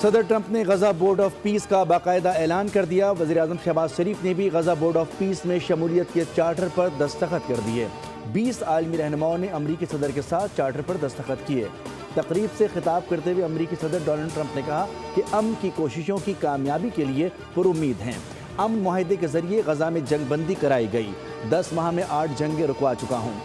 सदर ट्रंप ने गजा board of peace का बाकायदा ऐलान कर दिया। वज़ीर-ए-आज़म शहबाज शरीफ ने भी गजा बोर्ड ऑफ पीस में शमूलियत के चार्टर पर दस्तखत कर दिए। 20 आलमी रहनुमाओं ने अमरीकी सदर के साथ चार्टर पर दस्तखत किए। तकरीब से खिताब करते हुए अमरीकी सदर डोनाल्ड ट्रंप ने कहा कि अमन की कोशिशों की कामयाबी के लिए पुरुम्मीद हैं। अमन मुआहदे के जरिए गजा में जंगबंदी कराई गई। 10 माह में 8 जंगें रुकवा चुका हूँ।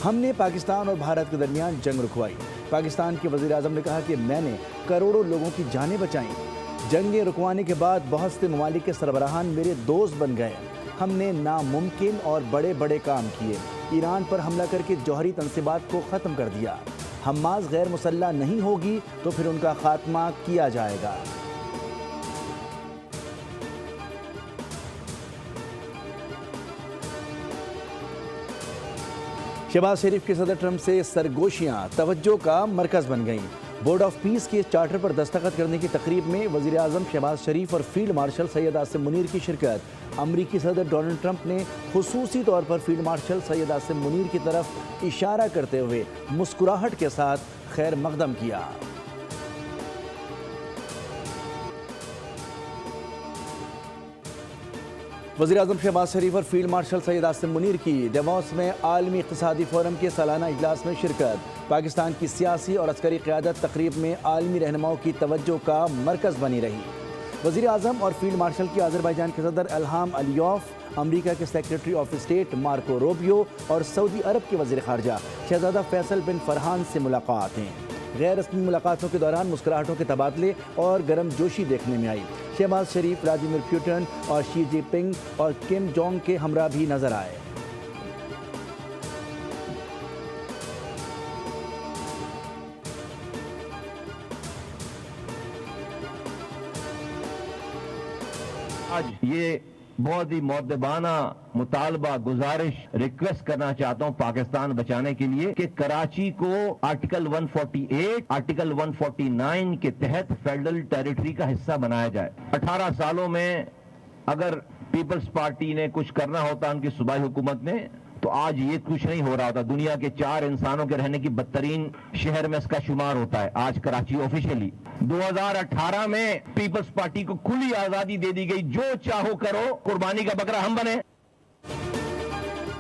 हमने पाकिस्तान और भारत के दरमियान जंग रुकवाई। पाकिस्तान के वज़ीर-ए-आज़म ने कहा कि मैंने करोड़ों लोगों की जानें बचाईं। जंगें रुकवाने के बाद बहुत से ममालिक के सरबराहान मेरे दोस्त बन गए। हमने नामुमकिन और बड़े बड़े काम किए। ईरान पर हमला करके जौहरी तनसीबात को ख़त्म कर दिया। हमास गैर मुसल्लह नहीं होगी तो फिर उनका खात्मा किया जाएगा। शहबाज शरीफ के सदर ट्रंप से सरगोशियां तवज्जो का मरकज़ बन गईं। बोर्ड ऑफ पीस के चार्टर पर दस्तखत करने की तकरीब में वज़ीर-ए-आज़म शहबाज शरीफ और फील्ड मार्शल सैयद आसिम मुनीर की शिरकत। अमरीकी सदर डोनाल्ड ट्रंप ने खुसूसी तौर पर फील्ड मार्शल सैयद आसिम मुनीर की तरफ इशारा करते हुए मुस्कुराहट के साथ खैर मकदम किया। वज़ीर-ए-आज़म शहबाज शरीफ और फील्ड मार्शल सैयद आसिम मुनीर की डेवॉस में आलमी इक़्तिसादी फोरम के सालाना इजलास में शिरकत। पाकिस्तान की सियासी और अस्करी क़यादत तकरीब में आलमी रहनुमाओं की तवज्जो का मरकज़ बनी रही। वज़ीर-ए-आज़म और फील्ड मार्शल की अज़रबैजान के सदर इल्हाम अलियौफ, अमरीका के secretary of state Marco Rubio और सऊदी अरब के वज़ीर ख़ारजा शहज़ादा फैसल बिन फरहान से मुलाकातें। गैर रस्मी मुलाकातों के दौरान मुस्कुराहटों के तबादले और गर्मजोशी देखने में आई। शहबाज शरीफ, व्लादिमीर पुतिन और शी जिनपिंग और किम जोंग के हमरा भी नजर आए। आज ये बहुत ही मुअद्दबाना मुतालबा, गुजारिश, रिक्वेस्ट करना चाहता हूं पाकिस्तान बचाने के लिए कि कराची को आर्टिकल 148, आर्टिकल 149 के तहत फेडरल टेरिटरी का हिस्सा बनाया जाए। 18 सालों में अगर पीपल्स पार्टी ने कुछ करना होता उनकी सूबाई हुकूमत ने, तो आज ये कुछ नहीं हो रहा होता। दुनिया के 4 इंसानों के रहने की बदतरीन शहर में इसका शुमार होता है आज कराची ऑफिशियली। 2018 में पीपल्स पार्टी को खुली आजादी दे दी गई, जो चाहो करो, कुर्बानी का बकरा हम बने।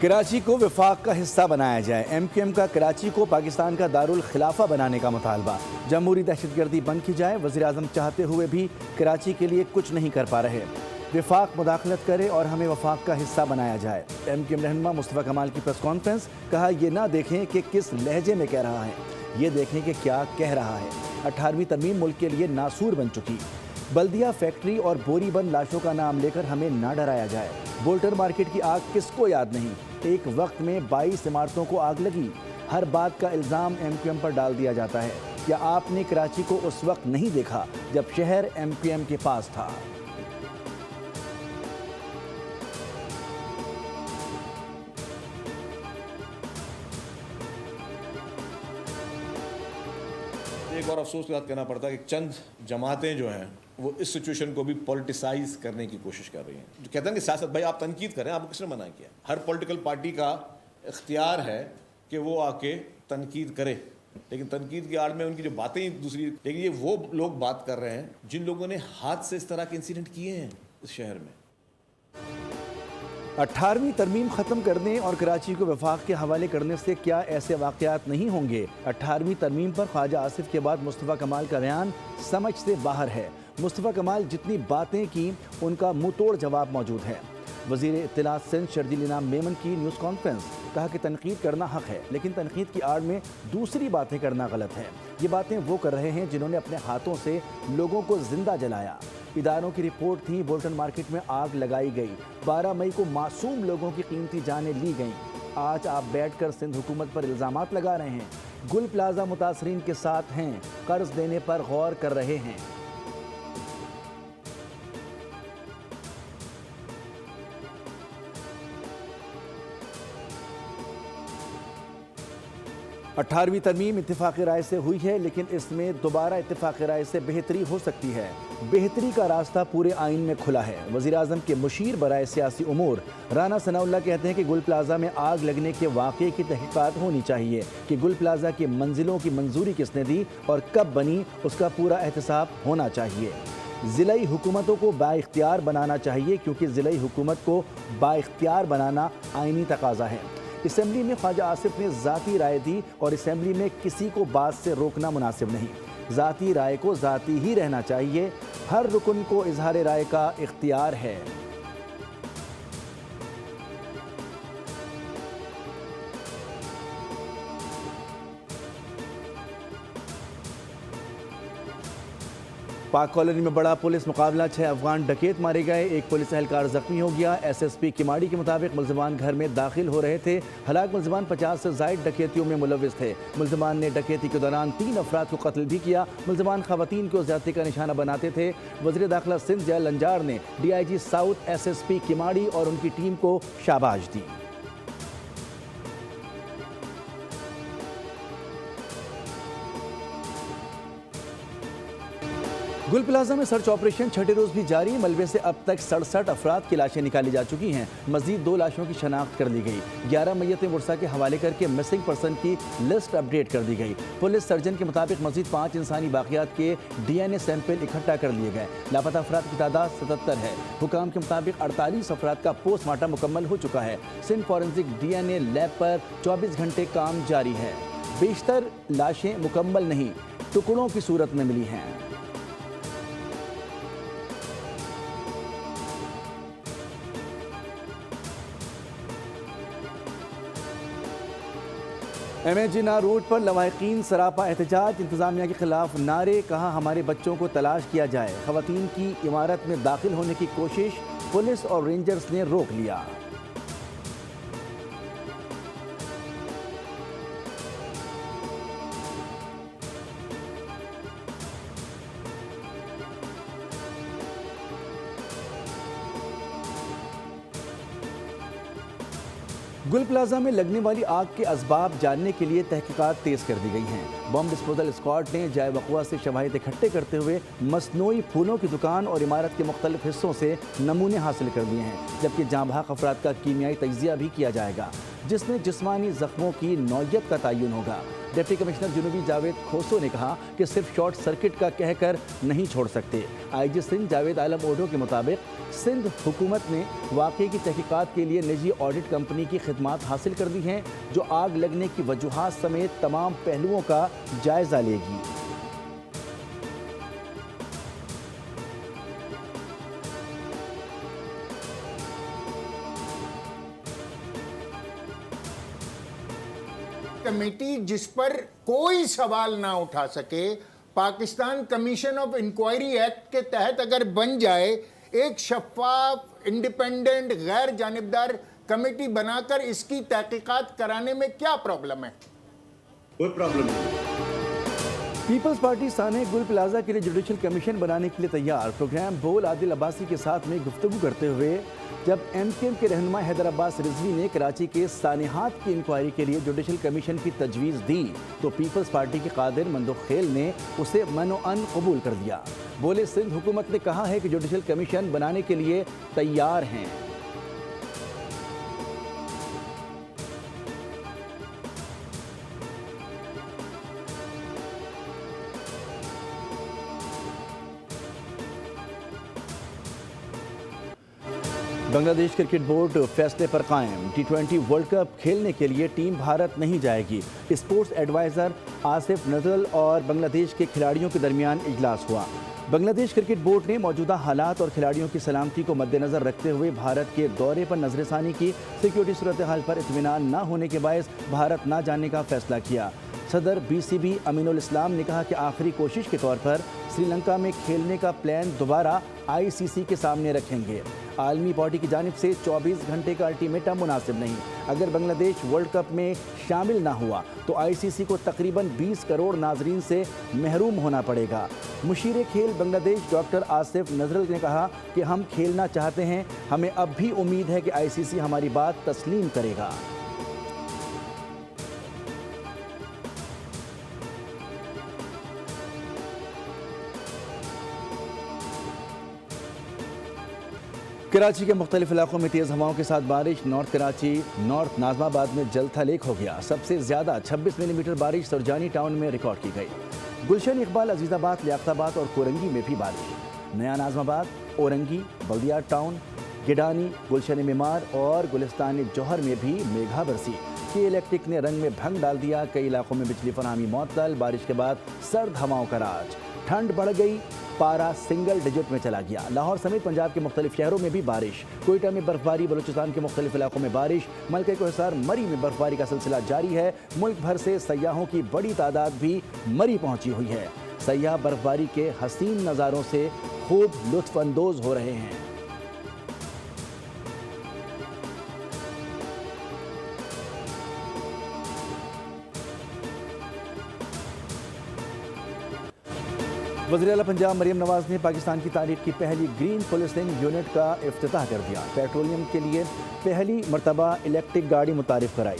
कराची को वफाक का हिस्सा बनाया जाए। MQM का कराची को पाकिस्तान का दारुल खिलाफा बनाने का मुतालबा। जमहूरी दहशतगर्दी बंद की जाए। वज़ीर-ए-आज़म चाहते हुए भी कराची के लिए कुछ नहीं कर पा रहे। वफाक मुदाखलत करे और हमें वफाक का हिस्सा बनाया जाए। MQM रहनुमा मुस्तफ़ा कमाल की प्रेस कॉन्फ्रेंस। कहा, ये ना देखें कि किस लहजे में कह रहा है, ये देखें कि क्या कह रहा है। 18वीं तरमीम मुल्क के लिए नासूर बन चुकी। बल्दिया फैक्ट्री और बोरीबंद लाशों का नाम लेकर हमें ना डराया जाए। बोल्टर मार्केट की आग किसको याद नहीं। एक वक्त में 22 इमारतों को आग लगी। हर बात का इल्ज़ाम MQM पर डाल दिया जाता है। क्या आपने कराची को उस वक्त नहीं देखा जब शहर MQM के पास था? एक और अफसोस के साथ कहना पड़ता है कि चंद जमातें जो हैं वो इस सिचुएशन को भी पॉलिटिसाइज करने की कोशिश कर रही हैं। जो कहते हैं कि सियासत, भाई आप तनकीद करें, आपको किसने मना किया? हर पॉलिटिकल पार्टी का इख्तियार है कि वो आके तनकीद करे, लेकिन तनकीद की आड़ में उनकी जो बातें दूसरी। लेकिन ये वो लोग बात कर रहे हैं जिन लोगों ने हाथ से इस तरह के इंसिडेंट किए हैं इस शहर में। 18वीं तरमीम ख़त्म करने और कराची को वफाक के हवाले करने से क्या ऐसे वाक़यात नहीं होंगे? 18वीं तरमीम पर ख्वाजा आसिफ के बाद मुस्तफ़ा कमाल का बयान समझ से बाहर है। मुस्तफ़ा कमाल जितनी बातें की उनका मुँह तोड़ जवाब मौजूद है। वज़ीर इत्तलात सिंध शर्जील इनाम मेमन की न्यूज़ कॉन्फ्रेंस। कहा कि तनकीद करना हक़ है, लेकिन तनकीद की आड़ में दूसरी बातें करना गलत है। ये बातें वो कर रहे हैं जिन्होंने अपने हाथों से लोगों को जिंदा जलाया। इदारों की रिपोर्ट थी, बोल्टन मार्केट में आग लगाई गई। 12 मई को मासूम लोगों की कीमती जानें ली गईं। आज आप बैठकर सिंध हुकूमत पर इल्ज़ामात लगा रहे हैं। गुल प्लाजा मुतासरीन के साथ हैं, कर्ज देने पर गौर कर रहे हैं। 18वीं तरमीम इत्तेफाक राय से हुई है, लेकिन इसमें दोबारा इत्तेफाक राय से बेहतरी हो सकती है। बेहतरी का रास्ता पूरे आइन में खुला है। वज़ीर आज़म के मुशीर बराए सियासी उमूर राना सनाउल्लाह कहते हैं कि गुल प्लाजा में आग लगने के वाक़े की तहक़ीक़ात होनी चाहिए कि गुल प्लाजा की मंजिलों की मंजूरी किसने दी और कब बनी, उसका पूरा एहतसाब होना चाहिए। ज़िलाई हुकूमतों को बाइख्तियार बनाना चाहिए, क्योंकि ज़िलाई हुकूमत को बाइख्तियार बनाना आइनी तकाजा है। असेंबली में ख्वाजा आसिफ ने ज़ाती राय दी और असेंबली में किसी को बात से रोकना मुनासिब नहीं। ज़ाती राय को ज़ाती ही रहना चाहिए। हर रुकन को इजहार राय का इख्तियार है। पाक कॉलोनी में बड़ा पुलिस मुकाबला, 6 अफगान डकैत मारे गए, एक पुलिस एहलकार जख्मी हो गया। SSP किमाड़ी के मुताबिक मुल्ज़िमान घर में दाखिल हो रहे थे। हलाक मुल्ज़िमान 50 से ज़ायद डकैतियों में मुलव्विस थे। मुल्ज़िमान ने डकैती के दौरान 3 अफराद को कत्ल भी किया। मुल्ज़िमान ख़वातीन को ज़्यादती का निशाना बनाते थे। वज़ीर दाखिला सिंध जयल लंजार ने DIG साउथ SSP किमाड़ी और उनकी टीम को शाबाश दी। गुल प्लाजा में सर्च ऑपरेशन छठे रोज भी जारी। मलबे से अब तक 67 अफराद की लाशें निकाली जा चुकी हैं। मजीद 2 लाशों की शनाख्त कर ली गई। 11 मैयतें वर्षा के हवाले करके मिसिंग पर्सन की लिस्ट अपडेट कर दी गई। पुलिस सर्जन के मुताबिक मजीद 5 इंसानी बाकियात के DNA सैंपल इकट्ठा कर लिए गए। लापता अफराद की तादाद 77 है। हुकाम के मुताबिक 48 अफराद का पोस्टमार्टम मुकम्मल हो चुका है। सिंध फॉरेंसिक DNA लैब पर 24 घंटे काम जारी है। बेशतर लाशें मुकम्मल नहीं, टुकड़ों की सूरत में मिली हैं। MA जिन्ना रोड पर लवाहिकीन सरापा एहतजाज, इंतजामिया के खिलाफ नारे, कहा हमारे बच्चों को तलाश किया जाए। खवातीन की इमारत में दाखिल होने की कोशिश, पुलिस और रेंजर्स ने रोक लिया। गुल प्लाजा में लगने वाली आग के असबाब जानने के लिए तहकीकात तेज कर दी गई हैं। बम डिस्पोजल स्क्वाड ने जाए वक़ुआ से शवाहिद इकट्ठे करते हुए मसनूई फूलों की दुकान और इमारत के मुख्तलिफ हिस्सों से नमूने हासिल कर लिए हैं, जबकि जाँ बहक अफराद का कीमियाई तजिया भी किया जाएगा, जिसमें जिस्मानी जख्मों की नौयत का तयन होगा। डिप्टी कमिश्नर जुनूबी जावेद खोसो ने कहा कि सिर्फ शॉर्ट सर्किट का कहकर नहीं छोड़ सकते। IG सिंध जावेद आलम ओढो के मुताबिक सिंध हुकूमत ने वाक़े की तहकीकात के लिए निजी ऑडिट कंपनी की खिदमात हासिल कर दी हैं, जो आग लगने की वजूहात समेत तमाम पहलुओं का जायज़ा लेगी। कमेटी जिस पर कोई सवाल ना उठा सके, Pakistan commission of inquiry act के तहत अगर बन जाए, एक शफाफ, इंडिपेंडेंट, गैर जानिबदार कमेटी बनाकर इसकी तहकीकात कराने में क्या प्रॉब्लम है? कोई प्रॉब्लम नहीं। पीपल्स पार्टी साने गुल प्लाजा के लिए जुडिशल कमीशन बनाने के लिए तैयार। प्रोग्राम बोल आदिल अब्बासी के साथ में गुफ्तगू करते हुए जब MKM के रहनुमा हैदर अब्बास रिजवी ने कराची के सानिहात की इंक्वायरी के लिए जुडिशल कमीशन की तजवीज़ दी, तो पीपल्स पार्टी के कादिर मंदुख खेल ने उसे मनो-अन कबूल कर दिया। बोले सिंध हुकूमत ने कहा है कि जुडिशल कमीशन बनाने के लिए तैयार हैं। बांग्लादेश क्रिकेट बोर्ड फैसले पर कायम। T20 वर्ल्ड कप खेलने के लिए टीम भारत नहीं जाएगी। स्पोर्ट्स एडवाइज़र आसिफ नजरल और बांग्लादेश के खिलाड़ियों के दरमियान इजलास हुआ। बांग्लादेश क्रिकेट बोर्ड ने मौजूदा हालात और खिलाड़ियों की सलामती को मद्देनजर रखते हुए भारत के दौरे पर नजरसानी की। सिक्योरिटी सूरत हाल पर इत्मीनान न होने के बायस भारत न जाने का फैसला किया। सदर BCB अमीनुल इस्लाम ने कहा कि आखिरी कोशिश के तौर पर श्रीलंका में खेलने का प्लान दोबारा ICC के सामने रखेंगे। आलमी बॉडी की जानिब से 24 घंटे का अल्टीमेटम मुनासिब नहीं। अगर बांग्लादेश वर्ल्ड कप में शामिल ना हुआ तो ICC को तकरीबन 20 करोड़ नाजरीन से महरूम होना पड़ेगा। मुशीर खेल बांग्लादेश डॉक्टर आसिफ नजरल ने कहा कि हम खेलना चाहते हैं, हमें अब भी उम्मीद है कि ICC हमारी बात तस्लीम करेगा। कराची के मुख्तलिफ इलाकों में तेज़ हवाओं के साथ बारिश। नॉर्थ कराची, नॉर्थ नाजमाबाद में जलथा लेक हो गया। सबसे ज़्यादा 26 मिलीमीटर बारिश सुरजानी टाउन में रिकॉर्ड की गई। गुलशन, इकबाल, अजीज़ाबाद, लियाकताबाद और कोरंगी में भी बारिश। नया नाजमाबाद, औरंगी, बल्दियात टाउन, गिडानी, गुलशन मेमार और गुलिस्तान जौहर में भी मेघा बरसी। के इलेक्ट्रिक ने रंग में भंग डाल दिया। कई इलाकों में बिजली फरहमी मुअत्तल। बारिश के बाद सर्द हवाओं का राज। ठंड बढ़ गई, पारा सिंगल डिजिट में चला गया। लाहौर समेत पंजाब के मुख्तलिफ शहरों में भी बारिश। कोयटा में बर्फबारी, बलूचिस्तान के मुख्तलिफ इलाकों में बारिश। मलके को हिसार, मरी में बर्फबारी का सिलसिला जारी है। मुल्क भर से सयाहों की बड़ी तादाद भी मरी पहुंची हुई है। सयाह बर्फबारी के हसीन नज़ारों से खूब लुत्फ अंदोज हो रहे हैं। वज़ीर आला पंजाब मरियम नवाज ने पाकिस्तान की तारीख की पहली ग्रीन पुलिसिंग यूनिट का इफ्तिताह कर दिया। पेट्रोलियम के लिए पहली मरतबा इलेक्ट्रिक गाड़ी मुतारिफ कराई।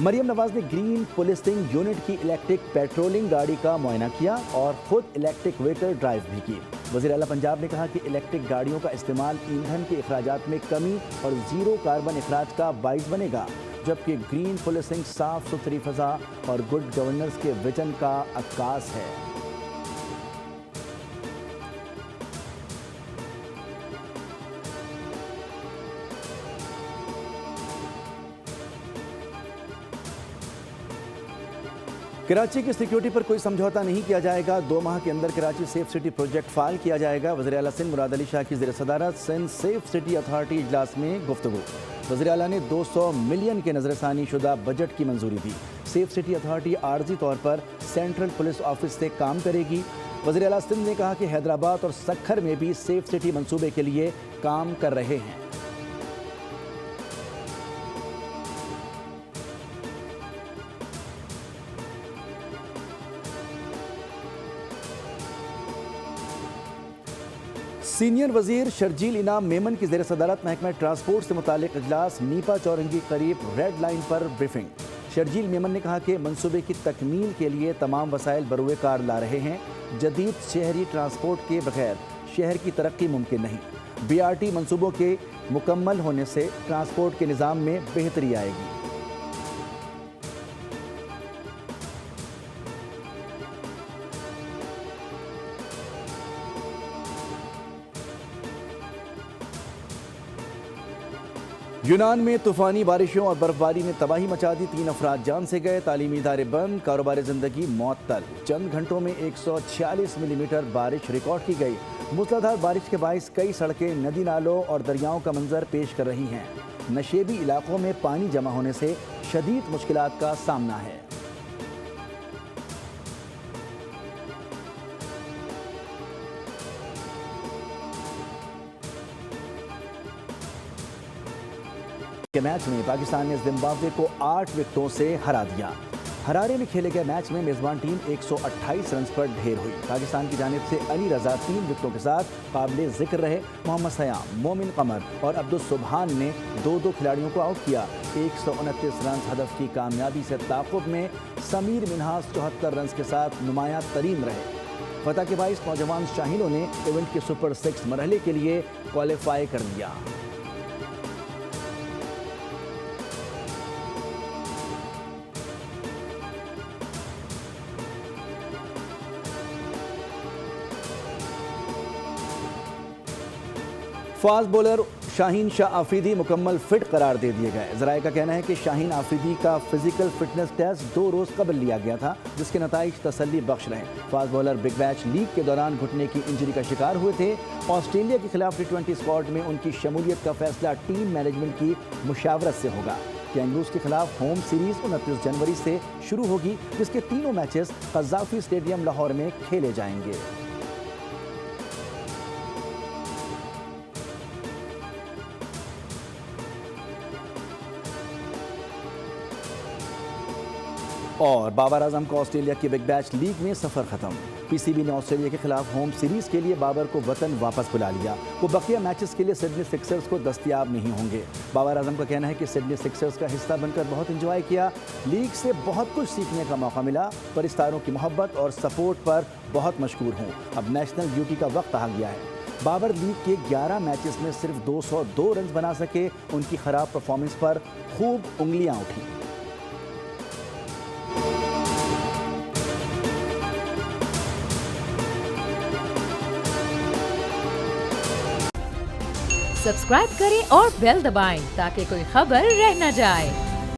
मरियम नवाज ने ग्रीन पुलिसिंग यूनिट की इलेक्ट्रिक पेट्रोलिंग गाड़ी का मुआयना किया और खुद इलेक्ट्रिक व्हीकल ड्राइव भी की। वज़ीर आला पंजाब ने कहा कि इलेक्ट्रिक गाड़ियों का इस्तेमाल ईंधन के अखराजात में कमी और ज़ीरो कार्बन अखराज का बाइस बनेगा, जबकि ग्रीन पुलिसिंग साफ सुथरी फ़ज़ा और गुड गवर्नेंस के विजन का अक्कास है। कराची की सिक्योरिटी पर कोई समझौता नहीं किया जाएगा। 2 माह के अंदर Karachi safe city project file किया जाएगा। वज़ीर आला सिंध मुराद अली शाह की ज़ेर सदारत सिंध सेफ सिटी अथॉरिटी इजलास में गुफ्तगू। वज़ीर आला ने 200 मिलियन के नज़रसानी शुदा बजट की मंजूरी दी। सेफ सिटी अथॉरिटी आर्जी तौर पर सेंट्रल पुलिस ऑफिस से काम करेगी। वज़ीर आला सिंध ने कहा कि हैदराबाद और सक्खर में भी सेफ सिटी मंसूबे के लिए काम कर रहे हैं। सीनियर वजीर शर्जील इनाम मेमन की ज़ेर सदारत महकमा ट्रांसपोर्ट से मुतालिक इजलास। नीपा चौरंगी करीब रेड लाइन पर ब्रीफिंग। शर्जील मेमन ने कहा कि मंसूबे की तकमील के लिए तमाम वसाइल बरूए कार ला रहे हैं। जदीद शहरी ट्रांसपोर्ट के बगैर शहर की तरक्की मुमकिन नहीं। BRT मंसूबों के मुकम्मल होने से ट्रांसपोर्ट के निज़ाम में बेहतरी आएगी। यूनान में तूफानी बारिशों और बर्फबारी ने तबाही मचा दी। 3 अफराद जान से गए। तालीमी इदारे बंद, कारोबारी जिंदगी मुअत्तल। चंद घंटों में 146 मिलीमीटर बारिश रिकॉर्ड की गई। मूसलाधार बारिश के बाइस कई सड़कें नदी नालों और दरियाओं का मंजर पेश कर रही हैं। नशेबी इलाकों में पानी जमा होने से शदीद मुश्किलात का सामना है। के मैच में पाकिस्तान ने जिम्बाब्वे को 8 विकेटों से हरा दिया। हरारे में खेले गए मैच में मेजबान टीम 128 रन पर ढेर हुई। पाकिस्तान की जानिब से अली रजा 3 विकेटों के साथ काबिल जिक्र रहे। मोहम्मद सयाम, मोमिन कमर और अब्दुल सुबहान ने 2-2 खिलाड़ियों को आउट किया। 129 रन हदफ की कामयाबी से ताक़ुब में समीर मिन्हास 74 रन के साथ नुमायां तरीन रहे। फतह के 22 नौजवान शाहीनों ने इवेंट के सुपर 6 मरहले के लिए क्वालिफाई कर लिया। फास्ट बॉलर शाहीन शाह आफरीदी मुकम्मल फिट करार दे दिए गए। ज़राए का कहना है कि शाहीन आफरीदी का फिजिकल फिटनेस टेस्ट 2 रोज़ कबल लिया गया था, जिसके नताइज तसल्ली बख्श रहे। Fast bowler big bash league के दौरान घुटने की इंजरी का शिकार हुए थे। ऑस्ट्रेलिया के खिलाफ T20 स्क्वाड में उनकी शमूलियत का फैसला टीम मैनेजमेंट की मुशावरत से होगा। कैंगरूज के खिलाफ होम सीरीज 29 जनवरी से शुरू होगी, जिसके तीनों मैचेस कज़ाफ़ी स्टेडियम लाहौर में खेले जाएंगे। और बाबर आजम का ऑस्ट्रेलिया की बिग बैश लीग में सफ़र ख़त्म। PCB ने ऑस्ट्रेलिया के खिलाफ होम सीरीज़ के लिए बाबर को वतन वापस बुला लिया। वो बकिया मैचेस के लिए सिडनी सिक्सर्स को दस्तयाब नहीं होंगे। बाबर आजम का कहना है कि सिडनी सिक्सर्स का हिस्सा बनकर बहुत इंजॉय किया। लीग से बहुत कुछ सीखने का मौका मिला। पर सितारों की मोहब्बत और सपोर्ट पर बहुत मशकूर हूँ। अब नेशनल ड्यूटी का वक्त आ गया है। बाबर लीग के 11 मैचेस में सिर्फ 202 रन बना सके। उनकी खराब परफॉर्मेंस पर खूब उंगलियां उठी। सब्सक्राइब करें और बेल दबाएं ताकि कोई खबर रह न जाए।